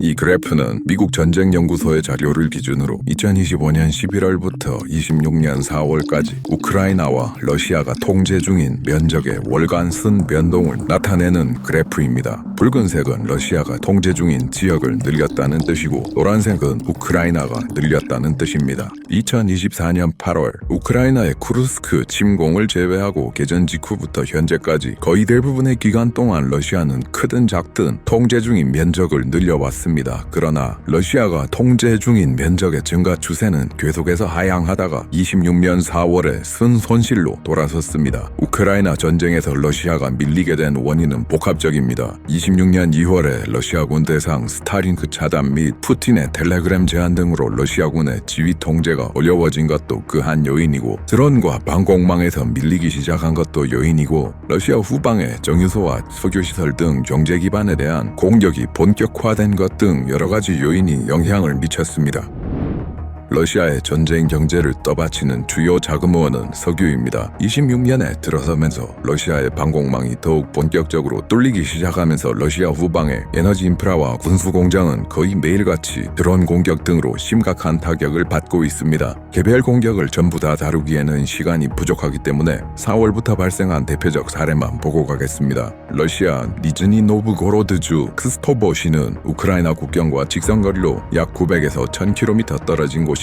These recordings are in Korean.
이 그래프는 미국 전쟁연구소의 자료를 기준으로 2025년 11월부터 26년 4월까지 우크라이나와 러시아가 통제 중인 면적의 월간 순 변동을 나타내는 그래프입니다. 붉은색은 러시아가 통제 중인 지역을 늘렸다는 뜻이고 노란색은 우크라이나가 늘렸다는 뜻입니다. 2024년 8월 우크라이나의 쿠르스크 침공을 제외하고 개전 직후부터 현재까지 거의 대부분의 기간 동안 러시아는 크든 작든 통제 중인 면적을 늘려왔습니다. 그러나 러시아가 통제 중인 면적의 증가 추세는 계속해서 하향하다가 26년 4월에 손실로 돌아섰습니다. 우크라이나 전쟁에서 러시아가 밀리게 된 원인은 복합적입니다. 26년 2월에 러시아군 대상 스타링크 차단 및 푸틴의 텔레그램 제한 등으로 러시아군의 지휘 통제가 어려워진 것도 그 한 요인이고 드론과 방공망에서 밀리기 시작한 것도 요인이고 러시아 후방의 정유소와 석유시설 등 경제 기반에 대한 공격이 본격화된 것 등 여러가지 요인이 영향을 미쳤습니다. 러시아의 전쟁 경제를 떠받치는 주요 자금원은 석유입니다. 26년에 들어서면서 러시아의 방공망이 더욱 본격적으로 뚫리기 시작하면서 러시아 후방의 에너지 인프라와 군수 공장은 거의 매일같이 드론 공격 등으로 심각한 타격을 받고 있습니다. 개별 공격을 전부 다 다루기에는 시간이 부족하기 때문에 4월부터 발생한 대표적 사례만 보고 가겠습니다. 러시아 니즈니 노브고로드주 크스토보시는 우크라이나 국경과 직선거리로 약 900에서 1000km 떨어진 곳입니다.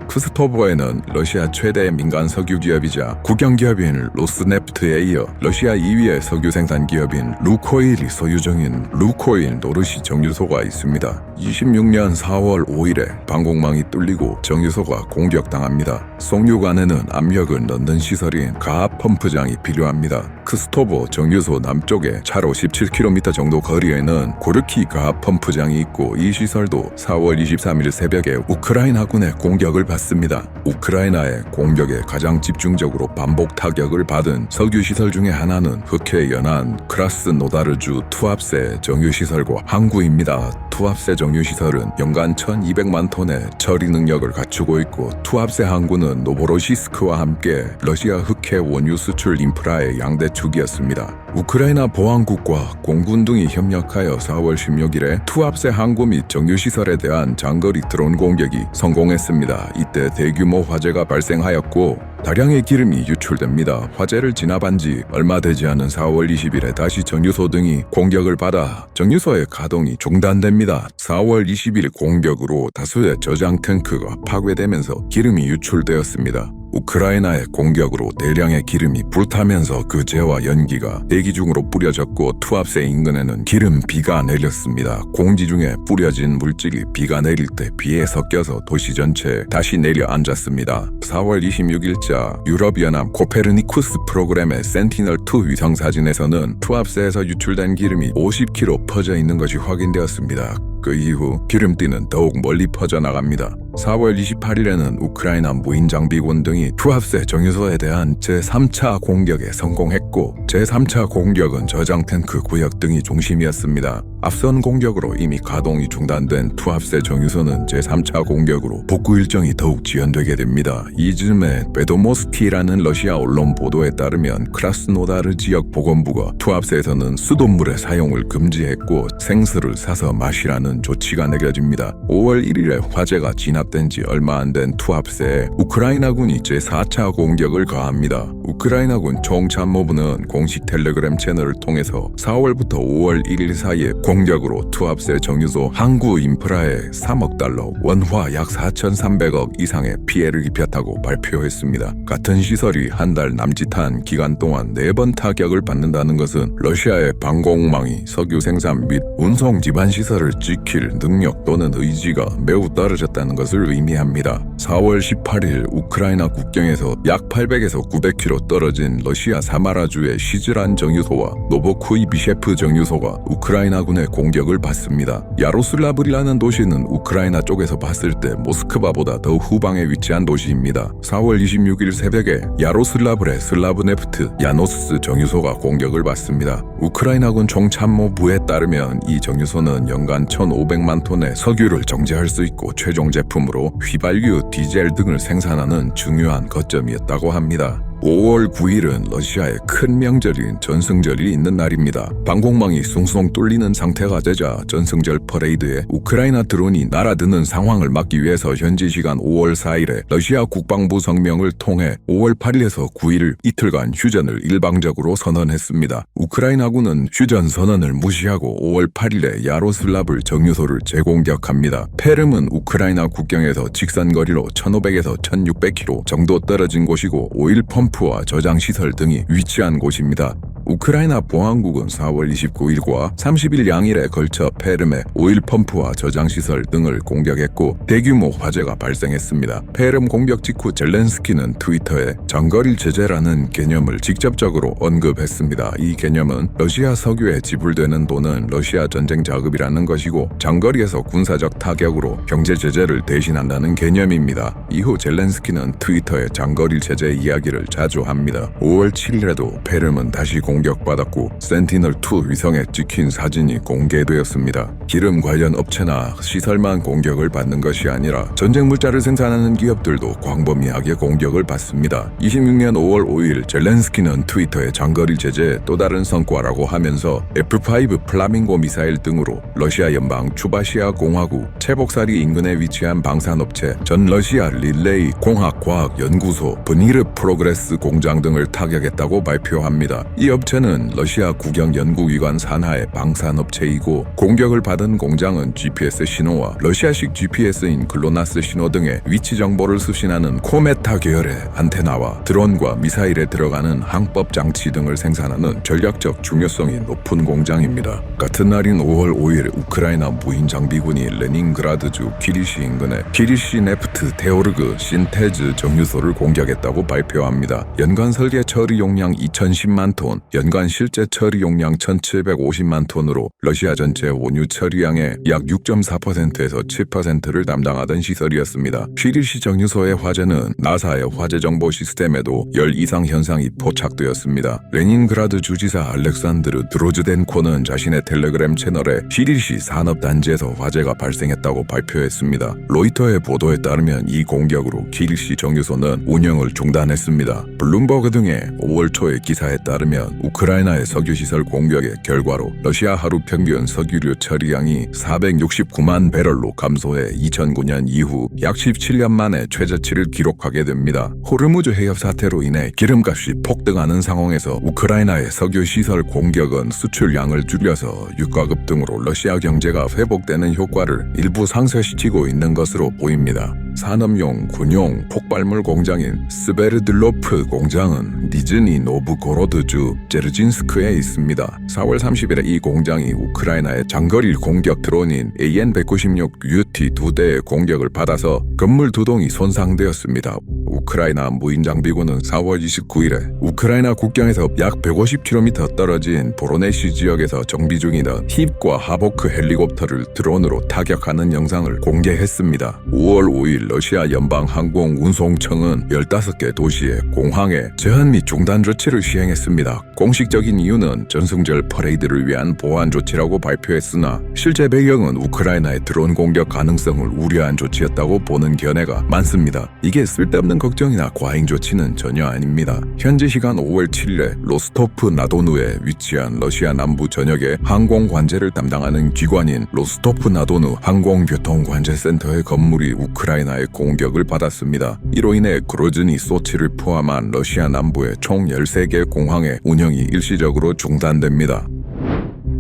크스토버에는 러시아 최대 민간 석유 기업이자 국영 기업인 로스네프트에 이어 러시아 2위의 석유 생산 기업인 루코일이 소유 중인 루코일 노르시 정유소가 있습니다. 26년 4월 5일에 방공망이 뚫리고 정유소가 공격당합니다. 송유관에는 압력을 넣는 시설인 가압 펌프장이 필요합니다. 크스토버 정유소 남쪽에 차로 17km 정도 거리에는 고르키 가압 펌프장이 있고 이 시설도 4월 23일 새벽에 우크라이나군의 공격을 받습니다. 우크라이나의 공격에 가장 집중적으로 반복 타격을 받은 석유시설 중에 하나는 흑해 연안 크라스노다르주 투합세 정유시설과 항구입니다. 투합세 정유시설은 연간 1200만 톤의 처리 능력을 갖추고 있고 투합세 항구는 노보로시스크와 함께 러시아 흑해 원유 수출 인프라의 양대 축이었습니다. 우크라이나 보안국과 공군 등이 협력하여 4월 16일에 투합세 항구 및 정유시설에 대한 장거리 드론 공격이 성공했습니다. 이때 대규모 화재가 발생하였고 다량의 기름이 유출됩니다. 화재를 진압한 지 얼마 되지 않은 4월 20일에 다시 정유소 등이 공격을 받아 정유소의 가동이 중단됩니다. 4월 20일 공격으로 다수의 저장 탱크가 파괴되면서 기름이 유출되었습니다. 우크라이나의 공격으로 대량의 기름이 불타면서 그 재와 연기가 대기 중으로 뿌려졌고 투합세 인근에는 기름 비가 내렸습니다. 공지 중에 뿌려진 물질이 비가 내릴 때 비에 섞여서 도시 전체에 다시 내려앉았습니다. 4월 26일자 유럽연합 코페르니쿠스 프로그램의 센티널2 위성사진에서는 투합세에서 유출된 기름이 50km 퍼져 있는 것이 확인되었습니다. 그 이후 기름띠는 더욱 멀리 퍼져나갑니다. 4월 28일에는 우크라이나 무인장비군 등이 투합세 정유소에 대한 제3차 공격에 성공했고 제3차 공격은 저장탱크 구역 등이 중심이었습니다. 앞선 공격으로 이미 가동이 중단된 투합세 정유소는 제3차 공격으로 복구 일정이 더욱 지연되게 됩니다. 이즈음에 베도모스티라는 러시아 언론 보도에 따르면 크라스노다르 지역 보건부가 투합세에서는 수돗물의 사용을 금지했고 생수를 사서 마시라는 조치가 내려집니다. 5월 1일에 화재가 진압된 지 얼마 안 된 투합세에 우크라이나군이 제4차 공격을 가합니다. 우크라이나군 총참모부는 공식 텔레그램 채널을 통해서 4월부터 5월 1일 사이에 공격으로 투합세 정유소 항구 인프라에 3억 달러, 원화 약 4,300억 이상의 피해를 입혔다고 발표했습니다. 같은 시설이 한 달 남짓한 기간 동안 4번 타격을 받는다는 것은 러시아의 방공망이 석유 생산 및 운송 기반 시설을 지킬 능력 또는 의지가 매우 떨어졌다는 것을 의미합니다. 4월 18일 우크라이나 국경에서 약 800에서 900km 떨어진 러시아 사마라주의 시즈란 정유소와 노보쿠이비셰프 정유소가 우크라이나군의 공격을 받습니다. 야로슬라브리라는 도시는 우크라이나 쪽에서 봤을 때 모스크바보다 더 후방에 위치한 도시입니다. 4월 26일 새벽에 야로슬라브의 슬라브네프트 야노스 정유소가 공격을 받습니다. 우크라이나군 총참모부에 따르면 이 정유소는 연간 1,500만 톤의 석유를 정제할 수 있고 최종 제품으로 휘발유, 디젤 등을 생산하는 중요한 거점이었다고 합니다. 5월 9일은 러시아의 큰 명절인 전승절이 있는 날입니다. 방공망이 숭숭 뚫리는 상태가 되자 전승절 퍼레이드에 우크라이나 드론이 날아드는 상황을 막기 위해서 현지 시간 5월 4일에 러시아 국방부 성명을 통해 5월 8일에서 9일 이틀간 휴전을 일방적으로 선언했습니다. 우크라이나군은 휴전 선언을 무시하고 5월 8일에 야로슬라블 정유소를 재공격합니다. 페름은 우크라이나 국경에서 직선거리로 1500에서 1600km 정도 떨어진 곳이고 오일 펌프와 저장시설 등이 위치한 곳입니다. 우크라이나 보안국은 4월 29일과 30일 양일에 걸쳐 페름의 오일 펌프와 저장시설 등을 공격했고 대규모 화재가 발생했습니다. 페름 공격 직후 젤렌스키는 트위터에 장거리 제재라는 개념을 직접적으로 언급했습니다. 이 개념은 러시아 석유에 지불되는 돈은 러시아 전쟁 자금이라는 것이고 장거리에서 군사적 타격으로 경제 제재를 대신한다는 개념입니다. 이후 젤렌스키는 트위터에 장거리 제재 이야기를 자주 합니다. 5월 7일에도 페름은 다시 공격받았고 센티널2 위성에 찍힌 사진이 공개되었습니다. 기름 관련 업체나 시설만 공격을 받는 것이 아니라 전쟁 물자를 생산하는 기업들도 광범위하게 공격을 받습니다. 26년 5월 5일 젤렌스키는 트위터에 장거리 제재의 또 다른 성과라고 하면서 F-5 플라밍고 미사일 등으로 러시아 연방 추바시아 공화국 체복사리 인근에 위치한 방산업체 전 러시아 릴레이 공학과학연구소 브니르 프로그레스 공장 등을 타격했다고 발표합니다. 이 업체는 러시아 국영연구기관 산하의 방산업체이고 공격을 받은 공장은 GPS 신호와 러시아식 GPS인 글로나스 신호 등의 위치 정보를 수신하는 코메타 계열의 안테나와 드론과 미사일에 들어가는 항법 장치 등을 생산하는 전략적 중요성이 높은 공장입니다. 같은 날인 5월 5일 우크라이나 무인장비군이 레닌그라드주 키리시 인근의 키리시 네프트 테오르그 신테즈 정유소를 공격했다고 발표합니다. 연간 설계 처리 용량 2010만 톤, 연간 실제 처리 용량 1750만 톤으로 러시아 전체 원유 처리량의 약 6.4%에서 7%를 담당하던 시설이었습니다. 키리시 정유소의 화재는 나사의 화재 정보 시스템에도 열 이상 현상이 포착되었습니다. 레닌그라드 주지사 알렉산드르 드로즈덴코는 자신의 텔레그램 채널에 키리시 산업단지에서 화재가 발생했다고 발표했습니다. 로이터의 보도에 따르면 이 공격으로 키리시 정유소는 운영을 중단했습니다. 블룸버그 등의 5월 초의 기사에 따르면 우크라이나의 석유시설 공격의 결과로 러시아 하루 평균 석유류 처리량이 469만 배럴로 감소해 2009년 이후 약 17년 만에 최저치를 기록하게 됩니다. 호르무즈 해협 사태로 인해 기름값이 폭등하는 상황에서 우크라이나의 석유시설 공격은 수출량을 줄여서 유가급 등으로 러시아 경제가 회복되는 효과를 일부 상쇄시키고 있는 것으로 보입니다. 산업용, 군용, 폭발물 공장인 스베르들로프 공장은 니즈니 노브고로드주 제르진스크에 있습니다. 4월 30일에 이 공장이 우크라이나의 장거리 공격 드론인 AN-196UT 2대의 공격을 받아서 건물 2동이 손상되었습니다. 우크라이나 무인장비군은 4월 29일에 우크라이나 국경에서 약 150km 떨어진 보로네시 지역에서 정비 중이던 힙과 하보크 헬리콥터를 드론으로 타격하는 영상을 공개했습니다. 5월 5일 러시아 연방항공운송청은 15개 도시의 공항에 제한 및 중단 조치를 시행했습니다. 공식적인 이유는 전승절 퍼레이드를 위한 보안 조치라고 발표했으나 실제 배경은 우크라이나의 드론 공격 가능성을 우려한 조치였다고 보는 견해가 많습니다. 이게 쓸데없는 걱정이나 과잉 조치는 전혀 아닙니다. 현지 시간 5월 7일에 로스토프 나도누에 위치한 러시아 남부 전역의 항공 관제를 담당하는 기관인 로스토프 나도누 항공교통관제센터의 건물이 우크라이나의 공격을 받았습니다. 이로 인해 그로즈니 소치를 포함한 러시아 남부의 총 13개 공항의 운영이 일시적으로 중단됩니다.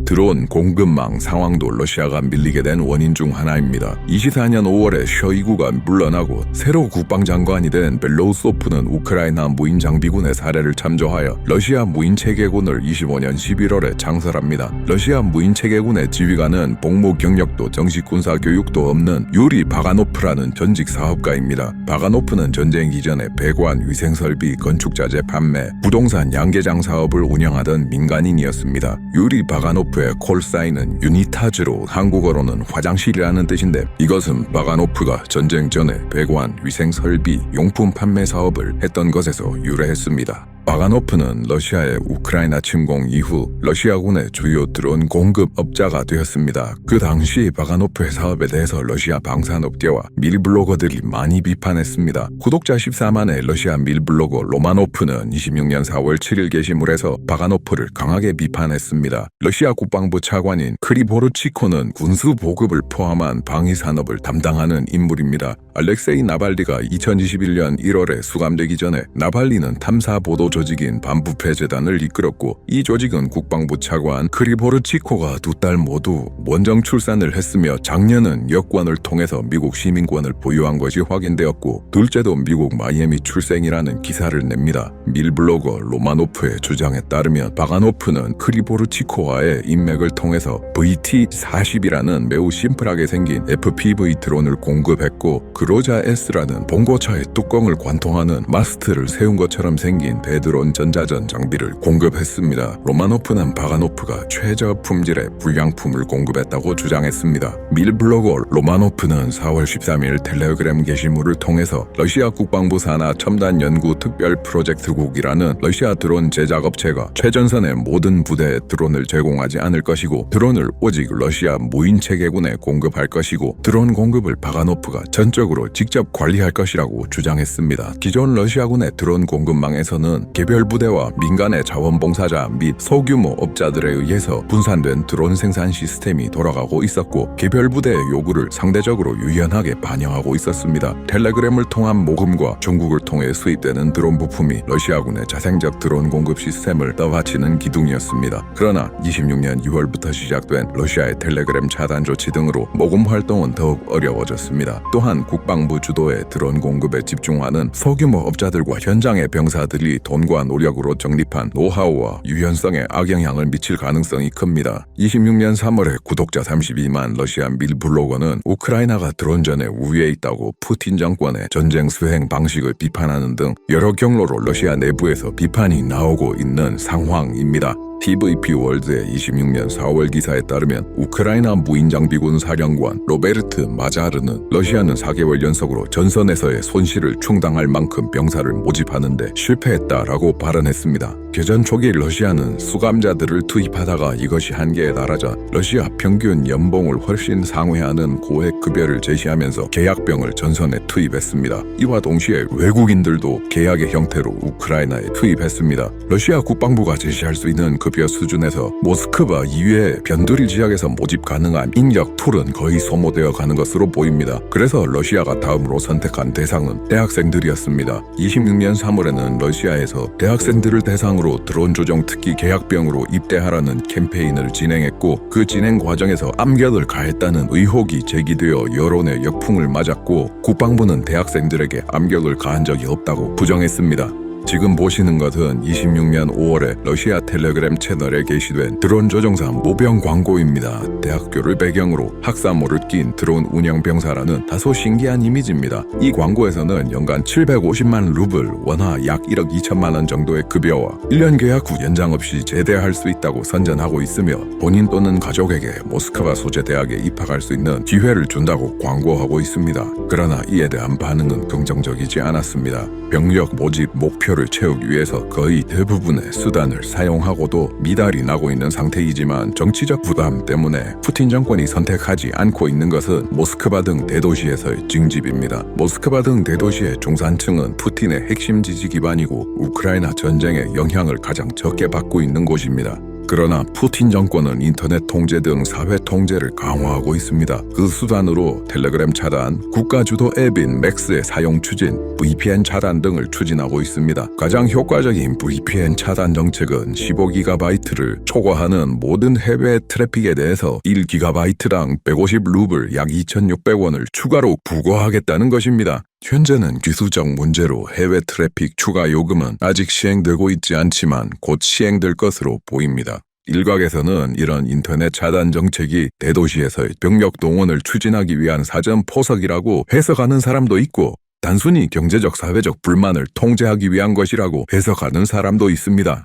드론 공급망 상황도 러시아가 밀리게 된 원인 중 하나입니다. 24년 5월에 셔이구가 물러나고 새로 국방장관이 된 벨로우소프는 우크라이나 무인장비군의 사례를 참조하여 러시아 무인체계군을 25년 11월에 창설합니다. 러시아 무인체계군의 지휘관은 복무 경력도 정식 군사 교육도 없는 유리 바가노프라는 전직 사업가입니다. 바가노프는 전쟁 이전에 배관, 위생설비, 건축자재 판매, 부동산 양계장 사업을 운영하던 민간인이었습니다. 유리 바가노프 콜사인은 유니타즈로 한국어로는 화장실이라는 뜻인데 이것은 바가노프가 전쟁 전에 배관, 위생 설비, 용품 판매 사업을 했던 것에서 유래했습니다. 바가노프는 러시아의 우크라이나 침공 이후 러시아군의 주요 드론 공급업자가 되었습니다. 그 당시 바가노프의 사업에 대해서 러시아 방산업계와 밀블로거들이 많이 비판했습니다. 구독자 14만의 러시아 밀블로거 로마노프는 26년 4월 7일 게시물에서 바가노프를 강하게 비판했습니다. 러시아 국방부 차관인 크리보르치코는 군수 보급을 포함한 방위 산업을 담당하는 인물입니다. 알렉세이 나발리가 2021년 1월에 수감되기 전에 나발리는 탐사 보도 조직인 반부패 재단을 이끌었고, 이 조직은 국방부 차관 크리보르치코가 두 딸 모두 원정 출산을 했으며 작년은 여권을 통해서 미국 시민권을 보유한 것이 확인되었고, 둘째도 미국 마이애미 출생이라는 기사를 냅니다. 밀블로거 로마노프의 주장에 따르면 바가노프는 크리보르치코와의 인맥을 통해서 VT-40이라는 매우 심플하게 생긴 FPV 드론을 공급했고, 그로자 S라는 봉고차의 뚜껑을 관통하는 마스트를 세운 것처럼 생긴 대드론 전자전 장비를 공급했습니다. 로마노프는 바가노프가 최저 품질의 불량품을 공급했다고 주장했습니다. 밀블로거 로마노프는 4월 13일 텔레그램 게시물을 통해서 러시아 국방부 산하 첨단 연구 특별 프로젝트국이라는 러시아 드론 제작업체가 최전선의 모든 부대에 드론을 제공하지 않을 것이고, 드론을 오직 러시아 무인체계군에 공급할 것이고, 드론 공급을 바가노프가 전적으로 직접 관리할 것이라고 주장했습니다. 기존 러시아군의 드론 공급망에서는 개별 부대와 민간의 자원봉사자 및 소규모 업자들에 의해서 분산된 드론 생산 시스템이 돌아가고 있었고, 개별 부대의 요구를 상대적으로 유연하게 반영하고 있었습니다. 텔레그램을 통한 모금과 중국을 통해 수입되는 드론 부품이 러시아군의 자생적 드론 공급 시스템을 떠받치는 기둥이었습니다. 그러나 26년 2월부터 시작된 러시아의 텔레그램 차단 조치 등으로 모금 활동은 더욱 어려워졌습니다. 또한 국방부 주도의 드론 공급에 집중하는 소규모 업자들과 현장의 병사들이 돈과 노력으로 정립한 노하우와 유연성에 악영향을 미칠 가능성이 큽니다. 26년 3월에 구독자 32만 러시아 밀블로거는 우크라이나가 드론전에 우위에 있다고 푸틴 정권의 전쟁 수행 방식을 비판하는 등 여러 경로로 러시아 내부에서 비판이 나오고 있는 상황입니다. TVP 월드의 26년 4월 기사에 따르면 우크라이나 무인장비군 사령관 로베르트 마자르는 러시아는 4개월 연속으로 전선에서의 손실을 충당할 만큼 병사를 모집하는데 실패했다라고 발언했습니다. 개전 초기 러시아는 수감자들을 투입하다가 이것이 한계에 달하자 러시아 평균 연봉을 훨씬 상회하는 고액 급여를 제시하면서 계약병을 전선에 투입했습니다. 이와 동시에 외국인들도 계약의 형태로 우크라이나에 투입했습니다. 러시아 국방부가 제시할 수 있는 급여 수준에서 모스크바 이외의 변두리 지역에서 모집 가능한 인력 풀은 거의 소모되어 가는 것으로 보입니다. 그래서 러시아가 다음으로 선택한 대상은 대학생들이었습니다. 26년 3월에는 러시아에서 대학생들을 대상으로 드론 조종 특기 계약병으로 입대하라는 캠페인을 진행했고, 그 진행 과정에서 암격을 가했다는 의혹이 제기되어 여론의 역풍을 맞았고, 국방부는 대학생들에게 암격을 가한 적이 없다고 부정했습니다. 지금 보시는 것은 26년 5월에 러시아 텔레그램 채널에 게시된 드론 조종사 모병 광고입니다. 대학교를 배경으로 학사모를 낀 드론 운영병사라는 다소 신기한 이미지입니다. 이 광고에서는 연간 750만 루블, 원화 약 1억 2천만 원 정도의 급여와 1년 계약 후 연장 없이 제대할 수 있다고 선전하고 있으며, 본인 또는 가족에게 모스크바 소재 대학에 입학할 수 있는 기회를 준다고 광고하고 있습니다. 그러나 이에 대한 반응은 긍정적이지 않았습니다. 병력 모집 목표를 채우기 위해서 거의 대부분의 수단을 사용하고도 미달이 나고 있는 상태이지만, 정치적 부담 때문에 푸틴 정권이 선택하지 않고 있는 것은 모스크바 등 대도시에서의 징집입니다. 모스크바 등 대도시의 중산층은 푸틴의 핵심 지지 기반이고 우크라이나 전쟁의 영향을 가장 적게 받고 있는 곳입니다. 그러나 푸틴 정권은 인터넷 통제 등 사회 통제를 강화하고 있습니다. 그 수단으로 텔레그램 차단, 국가 주도 앱인 맥스의 사용 추진, VPN 차단 등을 추진하고 있습니다. 가장 효과적인 VPN 차단 정책은 15GB를 초과하는 모든 해외 트래픽에 대해서 1GB당 150루블 약 2,600원을 추가로 부과하겠다는 것입니다. 현재는 기술적 문제로 해외 트래픽 추가 요금은 아직 시행되고 있지 않지만 곧 시행될 것으로 보입니다. 일각에서는 이런 인터넷 차단 정책이 대도시에서의 병력 동원을 추진하기 위한 사전 포석이라고 해석하는 사람도 있고, 단순히 경제적 사회적 불만을 통제하기 위한 것이라고 해석하는 사람도 있습니다.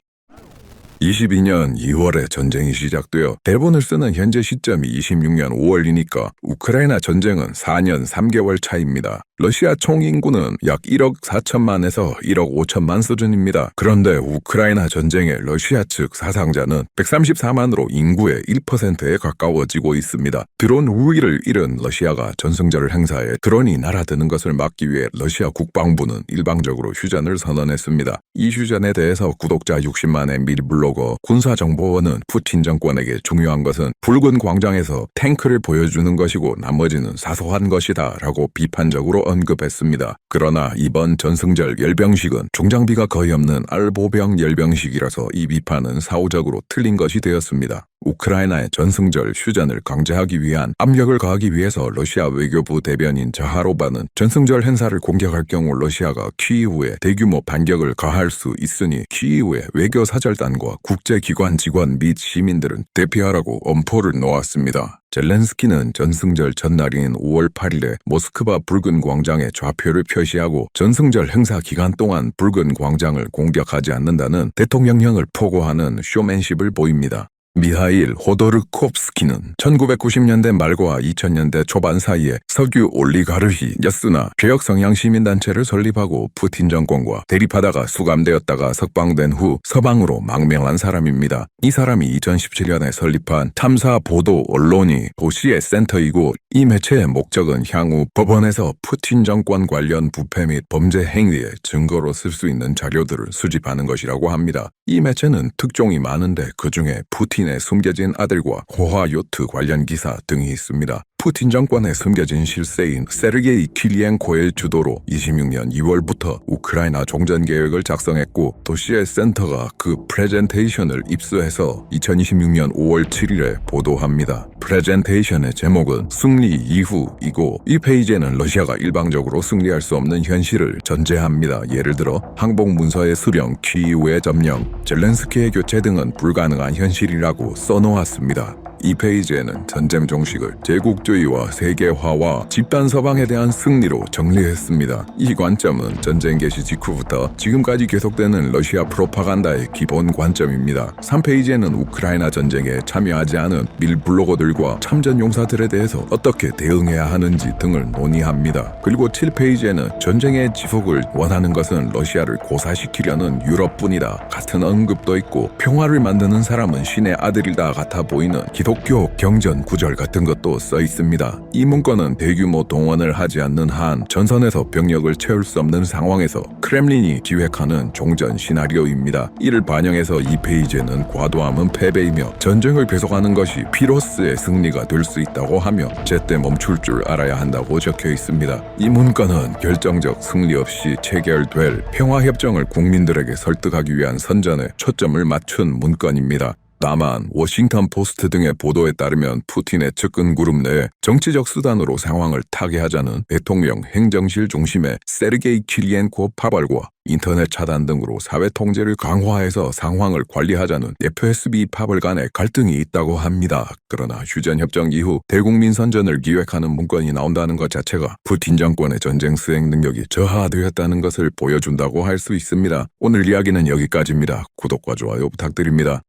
22년 2월에 전쟁이 시작되어 대본을 쓰는 현재 시점이 26년 5월이니까 우크라이나 전쟁은 4년 3개월 차입니다. 러시아 총인구는 약 1억 4천만에서 1억 5천만 수준입니다. 그런데 우크라이나 전쟁의 러시아 측 사상자는 134만으로 인구의 1%에 가까워지고 있습니다. 드론 우위를 잃은 러시아가 전승절 행사에 드론이 날아드는 것을 막기 위해 러시아 국방부는 일방적으로 휴전을 선언했습니다. 이 휴전에 대해서 구독자 60만의 미 블로거 군사정보원은 푸틴 정권에게 중요한 것은 붉은 광장에서 탱크를 보여주는 것이고 나머지는 사소한 것이다 라고 비판적으로 언급했습니다. 그러나 이번 전승절 열병식은 중장비가 거의 없는 알보병 열병식이라서 이 비판은 사후적으로 틀린 것이 되었습니다. 우크라이나의 전승절 휴전을 강제하기 위한 압력을 가하기 위해서 러시아 외교부 대변인 자하로바는 전승절 행사를 공격할 경우 러시아가 키이우에 대규모 반격을 가할 수 있으니 키이우의 외교사절단과 국제기관 직원 및 시민들은 대피하라고 엄포를 놓았습니다. 젤렌스키는 전승절 전날인 5월 8일에 모스크바 붉은 광장에 좌표를 표시하고 전승절 행사 기간 동안 붉은 광장을 공격하지 않는다는 대통령령을 포고하는 쇼맨십을 보입니다. 미하일 호도르콥스키는 1990년대 말과 2000년대 초반 사이에 석유 올리가르히였으나 개혁 성향 시민단체를 설립하고 푸틴 정권과 대립하다가 수감되었다가 석방된 후 서방으로 망명한 사람입니다. 이 사람이 2017년에 설립한 탐사 보도 언론이 도시의 센터이고 이 매체의 목적은 향후 법원에서 푸틴 정권 관련 부패 및 범죄 행위의 증거로 쓸 수 있는 자료들을 수집하는 것이라고 합니다. 이 매체는 특종이 많은데 그중에 푸틴의 숨겨진 아들과 호화 요트 관련 기사 등이 있습니다. 푸틴 정권에 숨겨진 실세인 세르게이 킬리엔코의 주도로 26년 2월부터 우크라이나 종전 계획을 작성했고 도시의 센터가 그 프레젠테이션을 입수해서 2026년 5월 7일에 보도합니다. 프레젠테이션의 제목은 승리 이후이고 이 페이지에는 러시아가 일방적으로 승리할 수 없는 현실을 전제합니다. 예를 들어 항복 문서의 수령, 키이우의 점령, 젤렌스키의 교체 등은 불가능한 현실이라고 써놓았습니다. 이 페이지에는 전쟁 종식을 제국주의와 세계화와 집단 서방에 대한 승리로 정리했습니다. 이 관점은 전쟁 개시 직후부터 지금까지 계속되는 러시아 프로파간다의 기본 관점입니다. 3페이지에는 우크라이나 전쟁에 참여하지 않은 밀 블로거들과 참전 용사들에 대해서 어떻게 대응해야 하는지 등을 논의합니다. 그리고 7페이지에는 전쟁의 지속을 원하는 것은 러시아를 고사시키려는 유럽뿐이다 같은 언급도 있고 평화를 만드는 사람은 신의 아들이다 같아 보이는 기독교 경전 구절 같은 것도 써 있습니다. 이 문건은 대규모 동원을 하지 않는 한 전선에서 병력을 채울 수 없는 상황에서 크렘린이 기획하는 종전 시나리오입니다. 이를 반영해서 이 페이지에는 과도함은 패배이며 전쟁을 계속하는 것이 피로스의 승리가 될 수 있다고 하며 제때 멈출 줄 알아야 한다고 적혀 있습니다. 이 문건은 결정적 승리 없이 체결될 평화협정을 국민들에게 설득하기 위한 선전에 초점을 맞춘 문건입니다. 다만 워싱턴 포스트 등의 보도에 따르면 푸틴의 측근 그룹 내에 정치적 수단으로 상황을 타개하자는 대통령 행정실 중심의 세르게이 킬리엔코 파발과 인터넷 차단 등으로 사회 통제를 강화해서 상황을 관리하자는 FSB 파벌 간의 갈등이 있다고 합니다. 그러나 휴전 협정 이후 대국민 선전을 기획하는 문건이 나온다는 것 자체가 푸틴 정권의 전쟁 수행 능력이 저하되었다는 것을 보여준다고 할 수 있습니다. 오늘 이야기는 여기까지입니다. 구독과 좋아요 부탁드립니다.